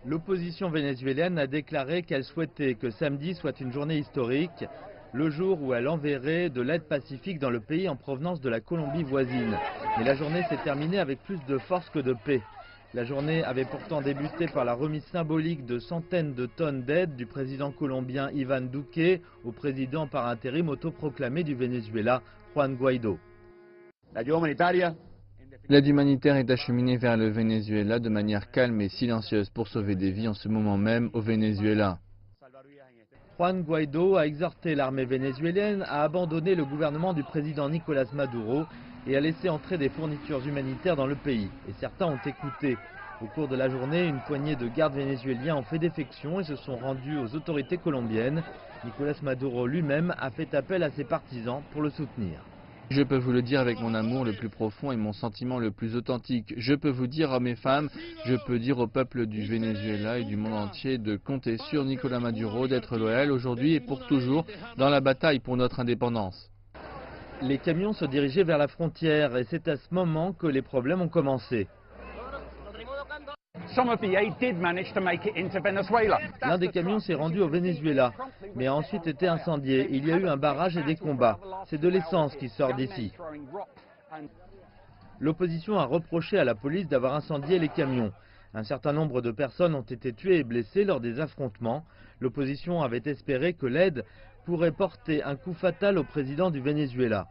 L'opposition vénézuélienne a déclaré qu'elle souhaitait que samedi soit une journée historique, le jour où elle enverrait de l'aide pacifique dans le pays en provenance de la Colombie voisine. Mais la journée s'est terminée avec plus de force que de paix. La journée avait pourtant débuté par la remise symbolique de centaines de tonnes d'aide du président colombien Iván Duque au président par intérim autoproclamé du Venezuela, Juan Guaidó. L'aide humanitaire est acheminée vers le Venezuela de manière calme et silencieuse pour sauver des vies en ce moment même au Venezuela. Juan Guaidó a exhorté l'armée vénézuélienne à abandonner le gouvernement du président Nicolás Maduro et à laisser entrer des fournitures humanitaires dans le pays. Et certains ont écouté. Au cours de la journée, une poignée de gardes vénézuéliens ont fait défection et se sont rendus aux autorités colombiennes. Nicolás Maduro lui-même a fait appel à ses partisans pour le soutenir. Je peux vous le dire avec mon amour le plus profond et mon sentiment le plus authentique. Je peux vous dire, hommes et femmes, je peux dire au peuple du Venezuela et du monde entier de compter sur Nicolás Maduro, d'être loyal aujourd'hui et pour toujours dans la bataille pour notre indépendance. Les camions se dirigeaient vers la frontière et c'est à ce moment que les problèmes ont commencé. L'un des camions s'est rendu au Venezuela, mais a ensuite été incendié. Il y a eu un barrage et des combats. C'est de l'essence qui sort d'ici. L'opposition a reproché à la police d'avoir incendié les camions. Un certain nombre de personnes ont été tuées et blessées lors des affrontements. L'opposition avait espéré que l'aide pourrait porter un coup fatal au président du Venezuela.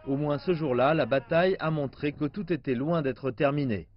Au moins ce jour-là, la bataille a montré que tout était loin d'être terminé.